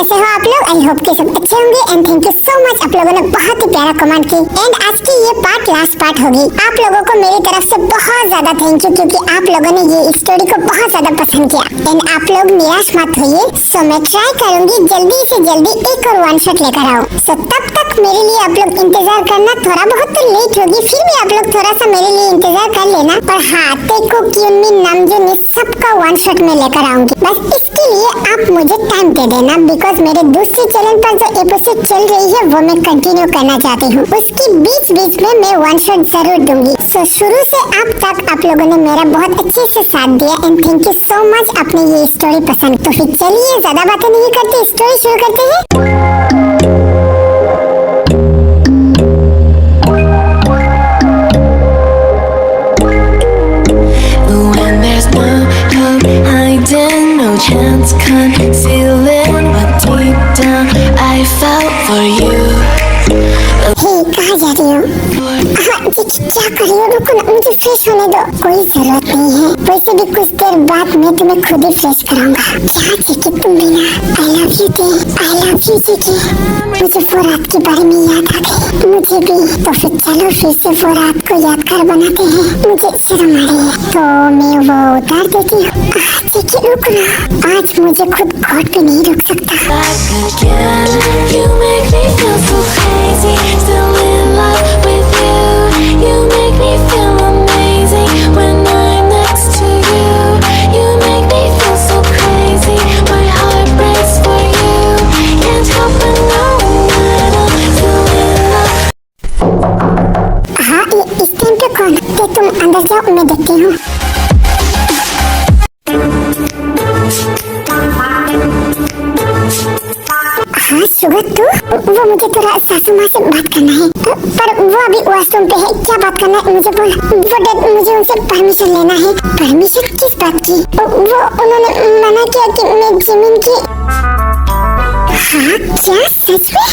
कैसे हो आप लोग? आई होप कि सब अच्छे होंगे and thank you so much. आप लोगों ने बहुत ही प्यारा कमेंट की एंड आज की ये पार्ट लास्ट पार्ट होगी। आप लोगों को मेरी तरफ से बहुत ज्यादा थैंक यू क्योंकि आप लोगों ने ये स्टोरी को बहुत ज्यादा पसंद किया एंड आप लोग निराश मत होइए। सो मैं ट्राई करूंगी जल्दी से जल्दी एक और वन शॉट लेकर आऊं। सो तब तक मेरे लिए आप लोग इंतजार करना। थोड़ा बहुत तो लेट होगी फिर भी आप लोग थोड़ा सा मेरे लिए इंतजार कर लेना। पर हाँ, टेको क्यूनमिन नामजून सबका वन शॉट में लेकर आऊंगी। बस इसके लिए आप मुझे टाइम दे देना बिकॉज मेरे दूसरे चैनल पर जो एपिसोड चल रही है वो मैं कंटिन्यू करना चाहती हूँ। उसकी बीच बीच में मैं वन शॉट जरूर दूंगी। सो शुरू से अब तक आप लोगों ने मेरा बहुत अच्छे से साथ दिया and thank you so much. आपने ये स्टोरी पसंद। तो फिर चलिए ज्यादा बातें नहीं करते, स्टोरी शुरू करते हैं। No chance concealing what deep down I felt for you. कहाँ जा रही हो? क्या कर रही हो? रुको ना, मुझे फ्रेश होने दो। कोई जरूरत नहीं है, वैसे भी कुछ देर बाद मैं तुम्हें खुद ही फ्रेश कराऊंगा। क्या चिकी तुम भी ना। आई लव यू टे, आई लव यू चिकी। मुझे वो रात के बारे में याद आ गई। मुझे भी। तो फिर चलो फिर से वो रात को यादगार बनाते हैं। मुझे शर्म आ रही है तो मैं वो उतार देती हूँ। चिकी रुको ना, आज मुझे खुद घोट पे नहीं रुक सकता। You make me feel so crazy, still in love with you. You make me feel amazing when I'm next to you. You make me feel so crazy, my heart breaks for you. Can't help but know that I'm still in love. हाँ, इस time पे कौन? तो तुम अंदर जाओ, मैं देखती हूँ। हाँ सुगत तू? वो मुझे थोड़ा सासू माँ से बात करना है पर वो अभी वॉशरूम पे है। क्या बात करना है मुझे बोल। वो डैड, मुझे उनसे परमिशन लेना है। परमिशन किस बात की? वो उन्होंने मना किया कि मैं जिमिन की। हाँ क्या सच में?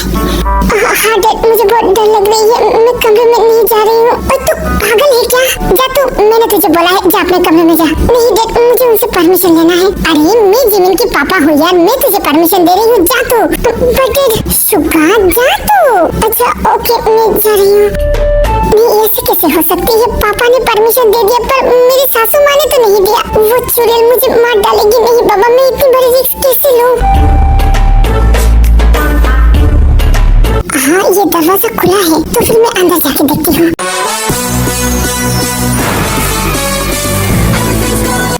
हाँ डैड, मुझे बहुत डर लग रही है। मैं कमरे में नहीं जा रही हूँ। तू पागल है क्या? जा तू, मैंने तुझे बोला है जा अपने कमरे में जा। नहीं डैड, मुझे उनसे परमिशन लेना है। अरे मैं जिमिन की पापा हूँ यार, मैं तुझे परमिशन दे रही हूँ, जा तू। बट सुगा जा तू। अच्छा ओके, मैं जा रही हूँ। नहीं ऐसे कैसे हो सकती है? पापा ने परमिशन दे दिया पर मेरी सासू माँ ने तो नहीं दिया। वो चुड़ैल मुझे मार डालेगी। नहीं बाबा, मैं इतनी बड़ी रिस्क कैसे लूँ? हाँ ये दरवाजा खुला है तो फिर मैं अंदर जाके देखती हूँ।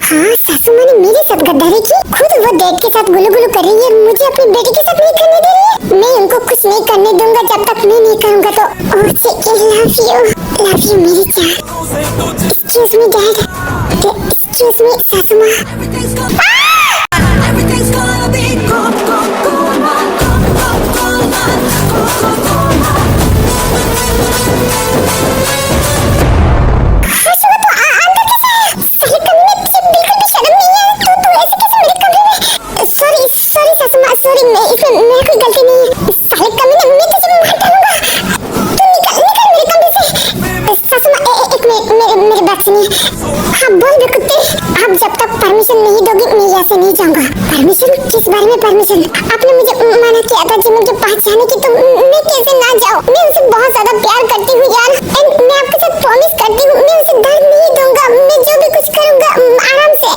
हाँ सासू माँ ने मेरे साथ गद्दारी की। खुद वो डैड के साथ गुलू गुलू कर रही है, मुझे अपनी बेटी के साथ नहीं करने दे रही है। मैं उनको कुछ नहीं करने दूंगा जब तक मैं नहीं करूँगा। तो लव यू मेरी जान। Excuse me dad, excuse me सासू माँ। हाँ बोल बे कुत्ते, आप जब तक परमिशन नहीं दोगी मैं यहाँ से नहीं जाऊँगा। परमिशन? किस बारे में परमिशन? आपने मुझे मना किया था जिमिन के पास जाने की, तो मैं कैसे ना जाऊँ? मैं उसे बहुत ज्यादा प्यार करती हूँ यार एंड मैं आपके साथ प्रॉमिस करती हूँ मैं उसे दर्द नहीं दूंगा। मैं जो भी कुछ करूँगा आराम से।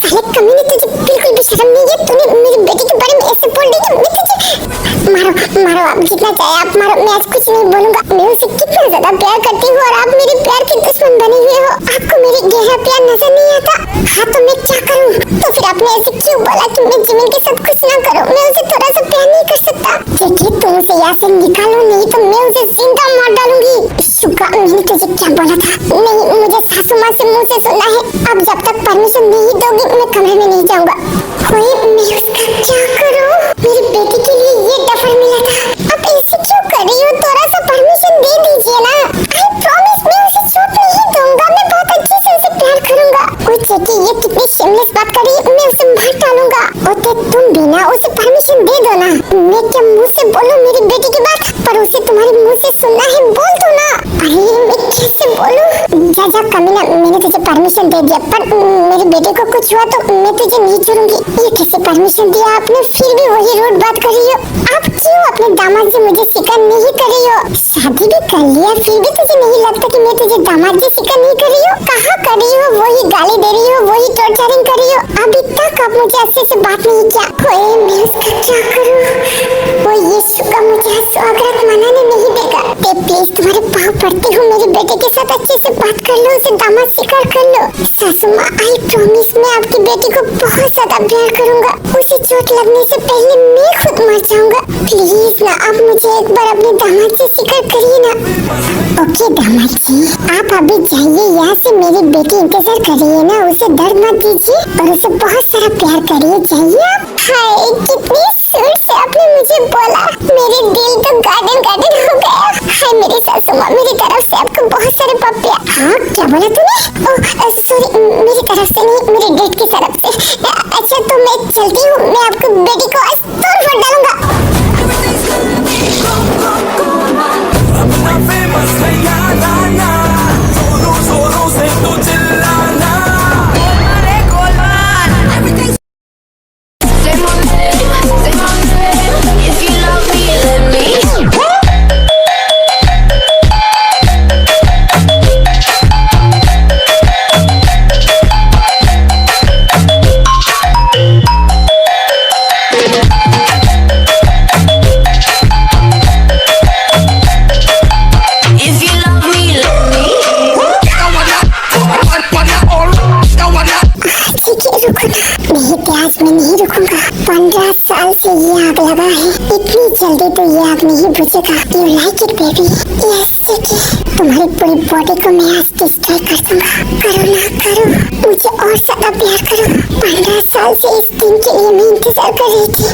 साले कमीने, तुझे बिल्कुल भी शर्म नहीं है? तूने मेरी बेटी के बारे में ऐसे बोल दी कि मैं तुझे मारो आप जितना चाहे आप मारो, मैं आज कुछ नहीं बोलूंगा। मैं उसे कितना ज्यादा प्यार करती हूँ और आप मेरे प्यार के दुश्मन बने हुए हो। आपको मेरी गहरा प्यार नजर नहीं आता? हाँ तो मैं क्या करूँ? तो फिर आपने ऐसे क्यों बोला कि मैं जिमिन के साथ कुछ ना करूँ? मैं उसे थोड़ा सा प्यार नहीं कर सकता? देखिए तुम उसे यहाँ से निकालो, नहीं तो मैं उसे जिंदा मार डालूंगी। शुगा, मैंने तुझे क्या बोला था? नहीं, मुझे सासू माँ से मुँह से सुना है। अब जब तक परमिशन नहीं दोगी मैं कमरे में नहीं जाऊँगा। मैं उसका क्या करूँ? मेरी बेटी के लिए ये डफर मिला था। अब ऐसे क्यों कर रही हो? थोड़ा सा परमिशन दे दीजिए ना। आई प्रॉमिस मैं उसे छूट नहीं दूंगा। मैं बहुत अच्छे से उसे प्यार करूंगा। ओए चेकी, ये कितनी शेमलेस बात कर रही है। मैं उसे मार डालूंगा। ओते तुम भी ना उसे परमिशन दे दो ना। मैं क्या मुंह से बोलूं मेरी बेटी की बात, पर उसे तुम्हारे मुंह से सुनना है, बोल दो ना। अरे मैं कैसे बोलूं? जा जा कमीना, मैंने तुझे परमिशन दे दिया, पर मेरी बेटी को कुछ हुआ तो मैं तुझे नहीं छोड़ूंगी। ये कैसे परमिशन दिया आपने, फिर भी वही रूड बात कर रही हो। आप क्यों अपने दामाद से मुझे शिकार नहीं कर रही हो? शादी भी कर लिया, फिर भी तुझे नहीं लगता कि मैं तुझे दामाद से शिकार नहीं कर रही हूँ? कहाँ कर रही हो? वही गाली दे रही हो, वही टॉर्चरिंग कर रही हो। अभी तक आप मुझे अच्छे से बात नहीं किया। ओए मैं उसका क्या करूँ? वो यीशु का मुझे स्वागत मनाने नहीं देगा। प्लीज तुम्हारे पाँव पड़ती हूँ, मेरे बेटे के साथ अच्छे से बात कर लो, उसे दामाद स्वीकार कर लो। सासू माँ, आई प्रॉमिस मैं आपकी बेटी को बहुत ज्यादा प्यार करूंगा। उसे चोट लगने से पहले मैं खुद मर जाऊंगा। प्लीज ना, आप मुझे एक बार अपने दामाद से स्वीकार करिए ना। ओके दामाद जी, आप अभी जाइए यहाँ से। मेरी बेटी इंतजार कर रही है ना, उसे दर्द मत दीजिए और उसे बहुत सारा प्यार करिए। जाइए आप। हाय कितनी स्वीट से आपने मुझे बोला, मेरे दिल तो गार्डन गार्डन हो गया। हाय मेरी सासू माँ, मेरी तरफ से आपको बहुत सारे पप्पिया। हाँ क्या बोला तूने? ओह सॉरी, मेरी तरफ से नहीं, मेरे डेट की तरफ से। अच्छा तो मैं चलती हूँ, मैं आपको बेटी को आज तोड़ फोड़ डालूंगा। अपना फेमस है याद आना, जोरों जोरों से तू चिल्लाना। Say my name, if you love me, let me. If you love me, let me. ठीक है रुको ना। नहीं प्याज मैं नहीं रुकूंगा। 15 साल से ये आग लगा है, इतनी जल्दी तो ये आग नहीं बुझेगा। You like it baby? Yes Chiki, तुम्हारी पूरी बॉडी को मैं आज डिस्ट्रॉय कर दूंगा। करो ना करो, मुझे और ज्यादा प्यार करो। 15 साल से इस दिन के लिए मैं इंतजार कर रही थी।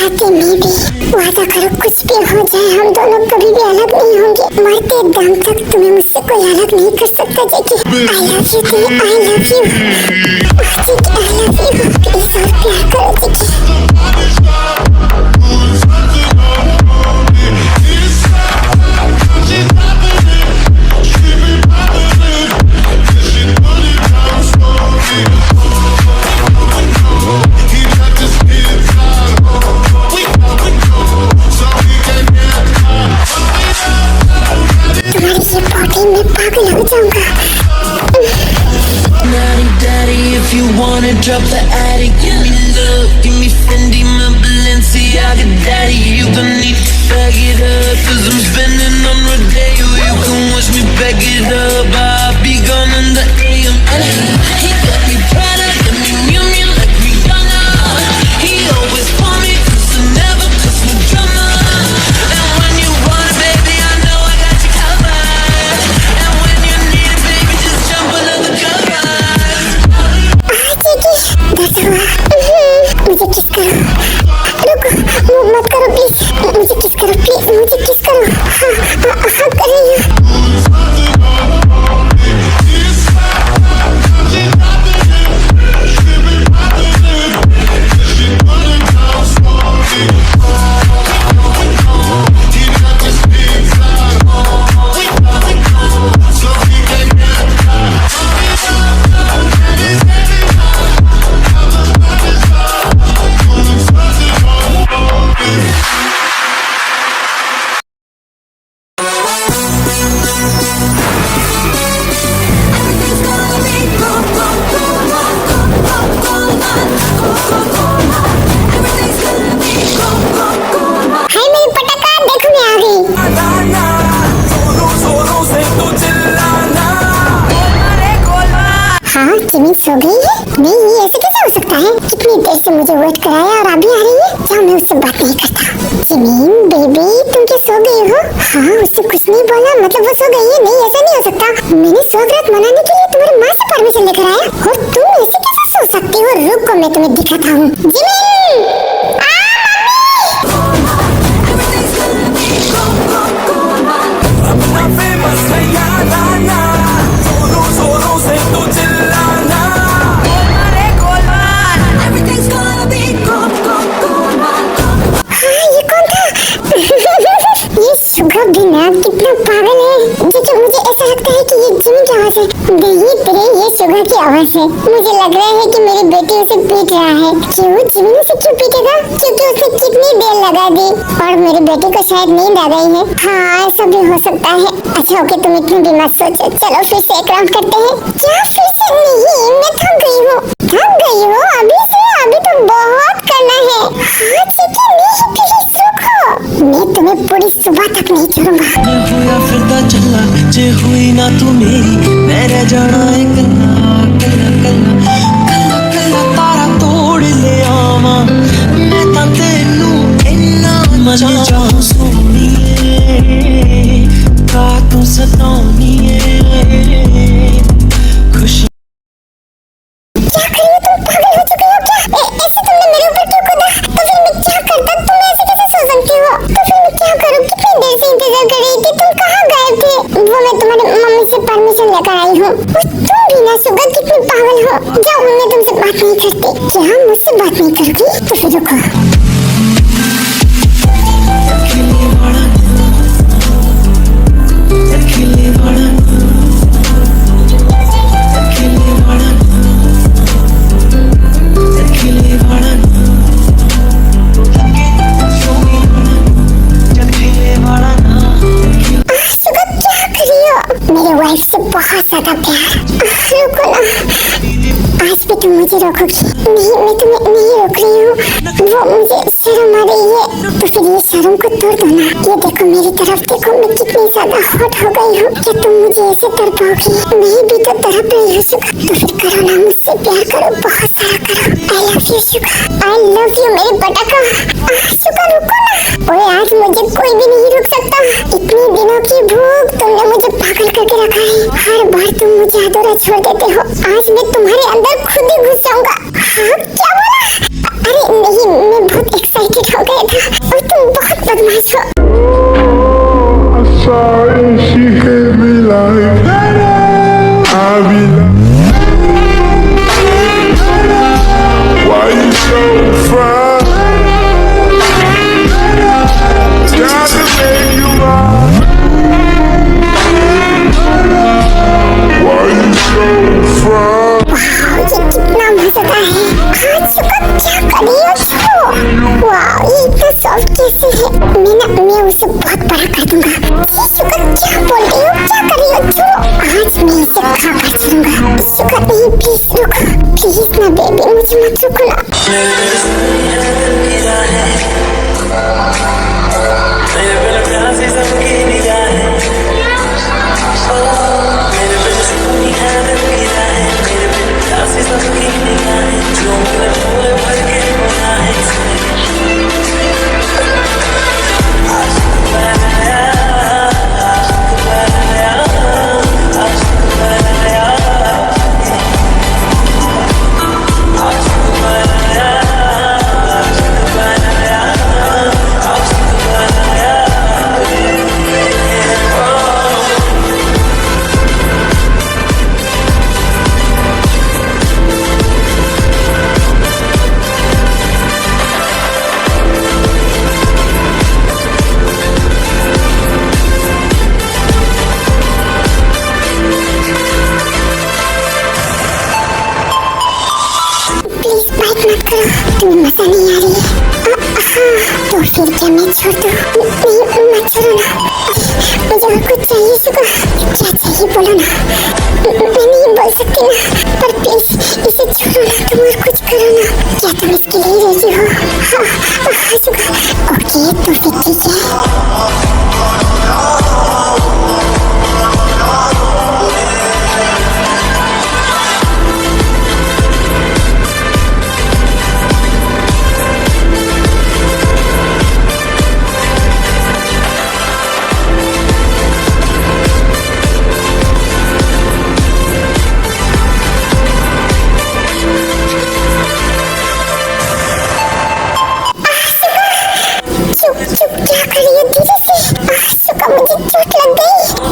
आते मैं भी वादा करो, कुछ भी हो जाए हम दोनों कभी भी अलग नहीं होंगे। मरते दम तक तुम्हें मुझसे कोई अलग नहीं कर सकता चिकी। आई लव यू दी, I love you Chiki, I love you. Please और प्यार करो चिकी। तुम्हारी ये बॉडी में पागल हो जाऊंगा। Daddy, daddy, if you wanna drop the attic, give me love, give me Fendi, my Balenciaga, daddy. You don't need to bag it up, 'cause I'm spending on Rodeo. You can watch me back it up, I'll be gone in the AM. He got me Prada, got me Miu Miu, like Rihanna. He always for me, 'cause I never cause no drama. And when you want it, baby, I know I got you covered. And when you need it, baby, just jump under the covers. मुझे किस करो। रुको, move मत करो please. मुझे किस करो please, मुझे किस करो। हाँ कर रही हूँ। हाय मेरी पटाखा, देखो मैं आ गई। जोरों जोरों से तू चिल्लाना। हाँ जिमिन सो गई है? नहीं ये ऐसे कैसे हो सकता है? कितनी देर से मुझे वेट कराया और अभी आ रही है? क्या मैं उससे बात नहीं करता? जिमिन बेबी तुम क्या सो गई हो? हाँ उससे कुछ नहीं बोला, मतलब वो सो गई है? नहीं ऐसा नहीं हो सकता। मैंने स्वागत मनाने के लिए तुम्हारी माँ से परमिशन लेकर आया और तुम ऐसे कैसे सो सकती हो? रुको मैं तुम्हें दिखाता हूँ। जिमिन अपना फेमस है याद आना, जोरों जोरों से तू चिल्लाना। Everything's gonna आवाज है? नहीं तेरे ये शुगर की आवाज है। मुझे लग रहा है कि मेरी बेटी उसे पीट रहा है। क्यों चिमनी से क्यों पीटेगा? क्योंकि उसने कितनी देर लगा दी और मेरी बेटी को शायद नींद आ गई है। हाँ ऐसा भी हो सकता है। अच्छा ओके तुम इतनी भी मत सोचो, चलो फिर से एक राउंड करते हैं। क्या फिर से? नहीं मैं थक गई हूँ। थक गई हो? अभी तो बहुत करना है। हाँ चिकी नहीं प्लीज रुको, मैं तुम्हें पूरी सुबह तक नहीं छोड़ूंगा। मैं होया फिरदा चला जे हुई ना तू मेरी, मैं रह जाना है कल्ला कल्ला कल्ला कल्ला कल्ला तारा तोड़ ले आवा मैं तां तेनू इन्ना मजा चाहूं सोनीए का तू सताउनीए खुशी। क्या कर रही हो तुम? पागल हो चुके हो क्या? ऐसे तुमने मेरे ऊपर क्यों कूदा? तो फिर मैं क्या करता? तुम ऐसे कैसे सो सकते हो? तो फिर मैं क्या करूं? कितनी देर से इंतजार कर रही थी। तुम कहाँ गए थे? वो मैं तुम्हारी मम्मी से परमिशन लेकर आई हूँ। तुम भी ना सुबह कितनी पागल हो। जाओ मैं तुमसे बात नहीं करती। क्या मुझसे बात नहीं करोगी? तो फिर रुको। मेरे वाइफ से बहुत ज्यादा प्यार। रुको ना, आज भी तुम मुझे रोकोगी? नहीं मैं तुम्हें नहीं रोक रही हूँ। वो मुझे शर्म आ रही है। तो फिर ये शर्म को तोड़ दो ना। ये देखो मेरी तरफ देखो, मैं कितनी ज्यादा हॉट हो गई हूँ। क्या तुम मुझे ऐसे तड़पाओगी? मैं भी तो तड़प रही हूँ शुगर। तो फिर करो ना मुझसे प्यार करो, बहुत सारा करो। आई love you sugar, I love you मेरे पटाखा। शुगर रुको ना। ओए आज मुझे कोई भी नहीं रोक सकता। इतनी दिनों की भूख तुमने मुझे पागल करके रखा है। हर बार तुम मुझे अधूरा छोड़ देते हो। आज मैं तुम्हारे अंदर खुद ही घुस जाऊंगा। हाँ क्या बोला? अरे नहीं मैं बहुत एक्साइटेड हो गया था और तुम बहुत बदमाश हो। Sorry, she hit me like I be why you so fine? Gotta make you mine. Why you so fine? ये कितना मजेदार है। हाँ शुगर क्या कर रही हो? छोड़ो। वाह ये इतना सॉफ्ट कैसे है? मैं उसे बहुत बड़ा कर दूंगा। ये शुगर क्या बोल रही हो? क्या कर रही हो? छोड़ो। आज मैं इसे खा कर छोड़ूंगा। शुगर नहीं प्लीज रुको, प्लीज ना बेबी मुझे मत रोको ना। तुम्हें मजा नहीं आ रही है? तो फिर क्या मैं छोड़ दूं? नहीं मत छोड़ो ना। मुझे और कुछ चाहिए शुगर। क्या चाहिए बोलो ना। मैं नहीं बोल सकती ना, पर प्लीज इसे छोड़ो ना। तुम और कुछ करो ना। क्या तुम इसके लिए रेडी हो? हाँ शुगर। ओके तो फिर ठीक है।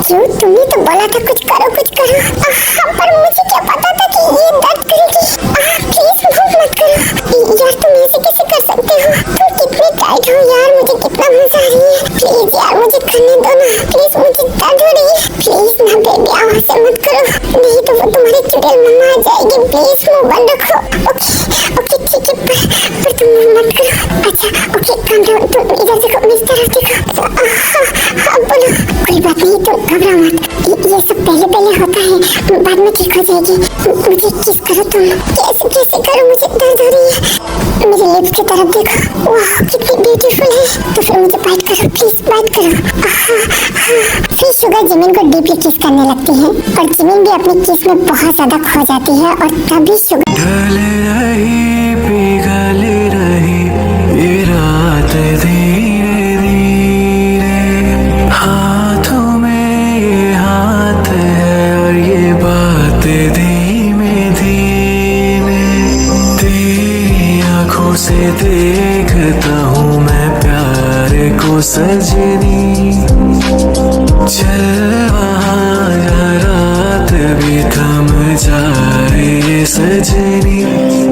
क्यों? तुमने तो बोला था कुछ करो कुछ करो। पर मुझे क्या पता था कि ये दर्द करेगी। प्लीज भूख मत करो यार। तुम ऐसे कैसे कर सकते हो? तुम कितने टाइट हो यार। मुझे कितना मजा आ रही है। प्लीज यार मुझे करने दो ना। प्लीज मुझे दर्द हो रही है। प्लीज ना बेबी आओ ऐसे मत करो, नहीं तो वो तुम्हारी चुड़ैल मम्मा आ जाएगी। प्लीज मुंह बंद रखो। ओके ओके ठीक है, पर तुम मुंह मत करो। अच्छा ओके काम डाउन, तुम इधर देखो, मेरी तरफ देखो। हाँ बोलो। कोई बात नहीं, तुम घबराओ मत, ये सब पहले होता है, बाद में ठीक हो जाएगी। मुझे किस करो तुम। कैसे करो, मुझे दर्द हो रही है। मेरे लिप्स की तरफ देखो, वाह कितनी ब्यूटीफुल है। तो फिर मुझे बाइट करो, प्लीज बाइट करो। फिर शुगर जिमिन को डीपली किस करने लगती है और जिमिन भी अपनी किस में बहुत ज्यादा खो जाती है। और तभी शुगर ढल रही पिघल रही ये रात धीरे धीरे, हाथों में ये हाथ है और ये बात धीमे धीमे। तेरी आंखों से देखता हूँ मैं प्यार को सजनी, चल वहाँ रात भी थम जाए ये सजनी।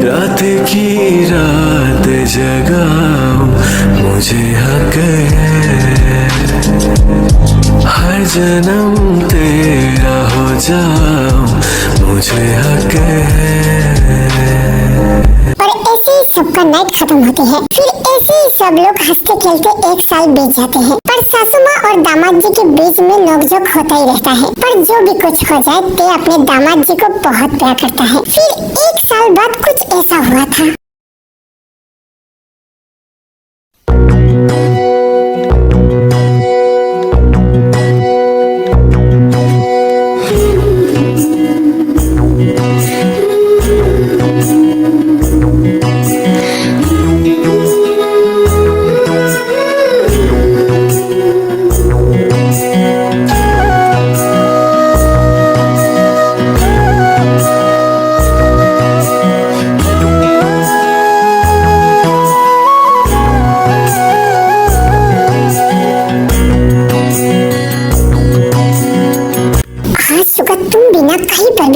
रात की रात जगाओ मुझे हक है, हर जन्म तेरा हो जाओ मुझे हक है। और ऐसे ही सबका नाइट खत्म होती है। फिर ऐसे ही सब लोग हंसते खेलते 1 साल बीत जाते हैं। पर सासू माँ और दामाद जी के बीच में नोकझोंक होता ही रहता है। पर जो भी कुछ हो जाए, ते अपने दामाद जी को बहुत प्यार करता है। फिर 1 साल बाद कुछ ऐसा हुआ था।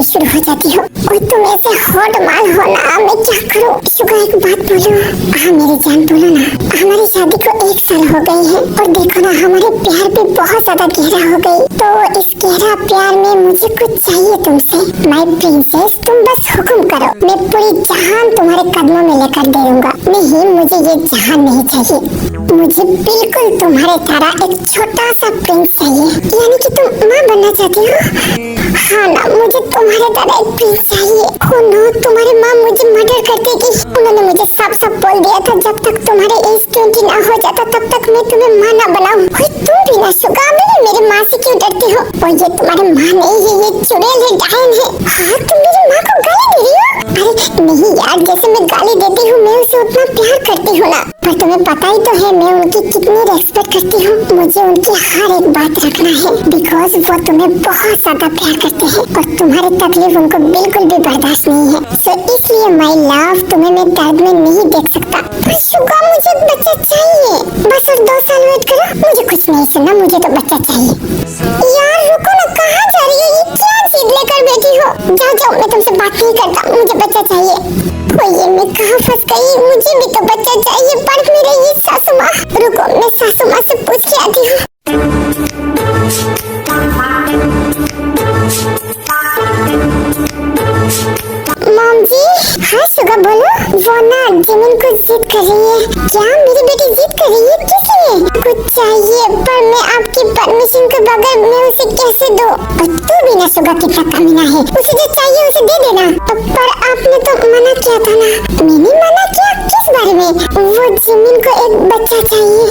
शुरू हो जाती हो और तुम ऐसे हॉट माल हो ना, मैं क्या करूं? शुगर एक बात बोलो। हाँ मेरी जान बोलो ना। हमारी शादी को 1 साल हो गए हैं और देखो ना हमारे प्यार भी बहुत ज्यादा गहरा हो गई। तो इस गहरा प्यार में मुझे कुछ चाहिए तुमसे। माय प्रिंसेस, तुम बस हुक्म करो, मैं पूरी जहान तुम्हारे कदमों में लेकर दे दूंगा। नहीं, मुझे ये जहान नहीं चाहिए, मुझे बिल्कुल तुम्हारे तरह एक छोटा सा प्रिंस चाहिए। यानी कि तुम माँ बनना चाहती हो? हाँ ना, मुझे तुम्हारे तरह एक प्रिंस चाहिए। हो नो, तुम्हारी माँ मुझे मर्डर कर देगी। उन्होंने मुझे साफ बोल दिया था, जब तक तुम्हारे एज 20 ना हो जाता तब तक मैं तुम्हें माँ ना बनाऊं। तुम भी ना शुगा, मेरी माँ से क्यों डरती हो? और ये तुम्हारी माँ नहीं है, ये चुड़ैल है, डायन है। हाँ, तुम मेरी माँ को गाली दे रही हो? अरे नहीं यार, जैसे मैं गाली देती हूँ मैं उसे उतना प्यार करती हूँ ना। पर तुम्हें पता ही तो है मैं उनकी कितनी रेस्पेक्ट करती हूँ। मुझे उनकी हर एक बात रखना है, बिकॉज वो तुम्हें बहुत ज्यादा प्यार करते हैं और तुम्हारी तकलीफ उनको बिल्कुल भी बर्दाश्त नहीं है। सो इसलिए माय लव, तुम्हें मैं दर्द में नहीं देख सकता। पर शुगा, मुझे बच्चा चाहिए। बस और 2 साल वेट करो। मुझे कुछ नहीं सुनना, मुझे तो बच्चा चाहिए। यार रुको ना, कहाँ जा रही हो? ये क्या जिद लेकर बैठी हो? जाओ, मैं तुमसे बात नहीं करता, मुझे बच्चा चाहिए। ये मैं कहाँ फंस गई? मुझे भी तो बच्चा चाहिए। पर मेरे ये सासू माँ, रुको मैं सासू माँ से पूछ के आती हूँ। मॉम जी। हाँ शुगा बोलो। वो ना जिमिन कुछ जिद कर रही है। क्या मेरी बेटी जिद कर रही है? किस लिए? कुछ चाहिए, पर मैं आपकी परमिशन के बगैर मैं उसे कैसे दूं? तू भी ना शुगा कितना कमीना है, उसे जो चाहिए उसे दे देना। पर आपने तो मना किया था ना। मैंने मना किया? किस बारे में? वो जिमिन को एक बच्चा चाहिए।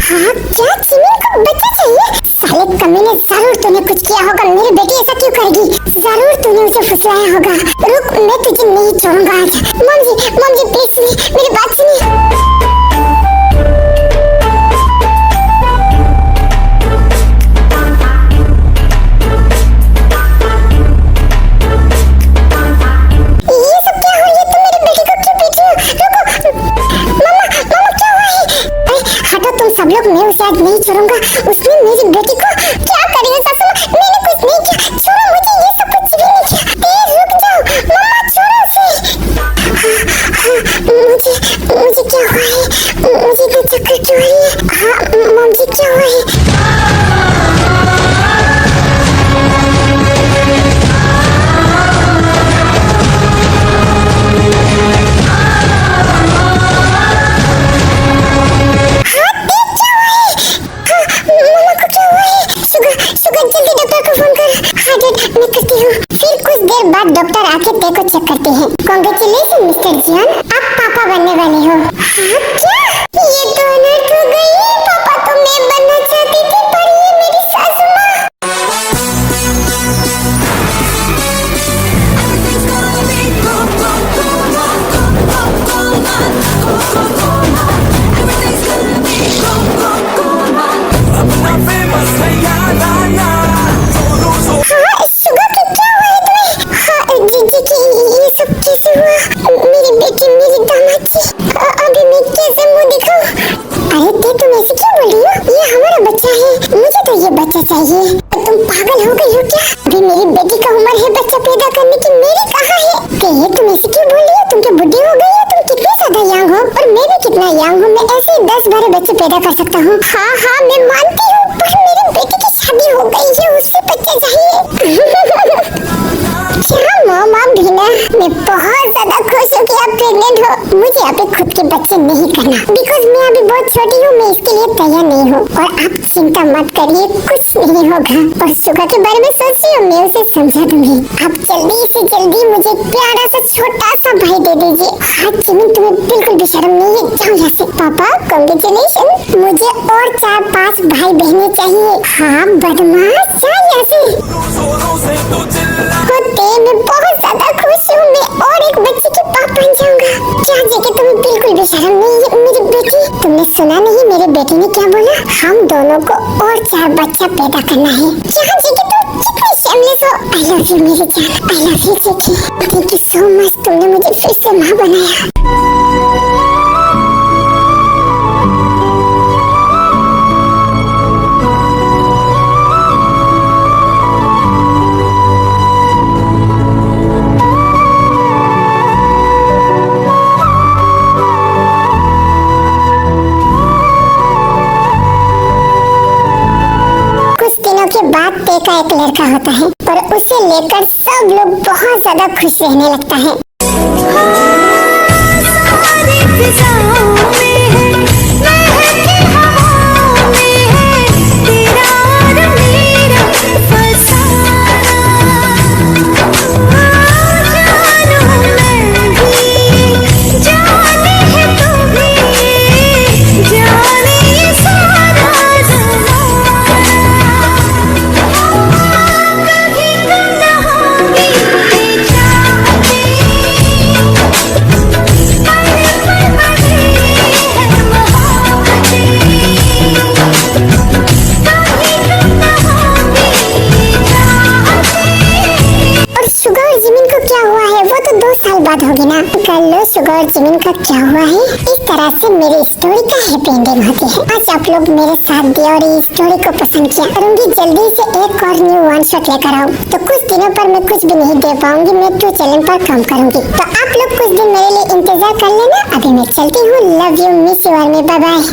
हाँ क्या जिमिन को बच्चा चाहिए? साले कमीने, जरूर तूने कुछ किया होगा। मेरी बेटी ऐसा क्यों करेगी? जरूर तूने उसे फुसलाया होगा। रुक, मैं तुझे नहीं छोड़ूंगा आज। मॉम जी प्लीज मेरी बात सुनिए। सब लोग, मैं उसे आज नहीं छोड़ूंगा। उसने मेरी बेटी को क्या करेगा? सासू माँ, मैंने कुछ नहीं किया, छोड़ो मुझे, ये सब कुछ भी नहीं किया। रुक जाओ मम्मा, छोड़ो उसे। कांग्रेचुलेशन मिस्टर जियान, आप पापा बनने वाले हो। हाँ क्या? ये तो अनर्थ हो गई। पापा तो मैं बनना चाहती थी, पर ये मेरी सासू माँ। हाँ, शुगर की क्या हुआ है तुम्हें? हाँ जीजी की ये सब कैसे हुआ? मेरी बेटी, मेरी दामाद की, अभी मैं कैसे मुंह दिखाऊं? अरे तुम ऐसे क्यों बोल रही हो? ये हमारा बच्चा है, मुझे तो ये बच्चा चाहिए। तुम पागल हो गई हो क्या? अभी मेरी बेटी का उम्र है बच्चा पैदा करने की, मेरी कहाँ है? ये तुम ऐसे क्यों बोल रही हो? तुम क्या बुढ़ी हो गई हो? तुम कितनी ज्यादा यंग हो, और मैं भी कितना यंग हूँ। मैं ऐसे 10-12 बच्चे पैदा कर सकता हूँ। हाँ मैं मानती हूँ, पर मेरी बेटी की शादी हो गई है, उससे बच्चा चाहिए। क्या मॉम, आप भी ना, मैं बहुत ज्यादा खुश हूँ कि आप प्रेग्नेंट हो। मुझे अभी खुद के बच्चे नहीं करना, बिकॉज मैं अभी बहुत छोटी हूँ, मैं इसके लिए तैयार नहीं हूँ। और आप चिंता मत करिए, कुछ नहीं होगा। और शुगर के बारे में सोच रही हूँ, मैं उसे समझा दूंगी। आप जल्दी से जल्दी मुझे प्यारा सा छोटा सा भाई दे दीजिए। हाँ जिमिन, तुम्हें बिल्कुल भी शर्म नहीं है, जाओ यहाँ से। पापा कांग्रेचुलेशन, मुझे और 4-5 भाई बहनें चाहिए। हाँ बदमाश, जा यहाँ से। मैं बहुत ज्यादा खुश हूँ, मैं और एक बच्चे के पापा बन जाऊंगा। क्या जगह, तुम्हें बिल्कुल भी शर्म नहीं है मेरी बेटी? तुमने सुना नहीं मेरी बेटी ने क्या बोला? हम दोनों को और 4 बच्चा पैदा करना है। क्या जगह, तुम कितनी shameless हो। आई लव यू मेरी जान, आई लव यू जेकी। थैंक यू सो मच, तुमने मुझे फिर से माँ बनाया। के बाद पे का एक लड़का होता है, और उसे लेकर सब लोग बहुत ज्यादा खुश रहने लगता है। बात होगी ना। कर लो शुगर और जिमिन का क्या हुआ है। इस तरह से मेरी स्टोरी का हैप्पी एंडिंग होती है। आज आप लोग मेरे साथ दिया और इस स्टोरी को पसंद किया। करूंगी जल्दी से एक और न्यू वन शॉट लेकर आऊँ। तो कुछ दिनों पर मैं कुछ भी नहीं दे पाऊंगी, मैं 2 चैनल पर काम करूंगी। तो आप लोग कुछ दिन मेरे लिए इंतजार कर लेना। अभी मैं चलती हूँ। लव यू, मिस यू और बाय बाय।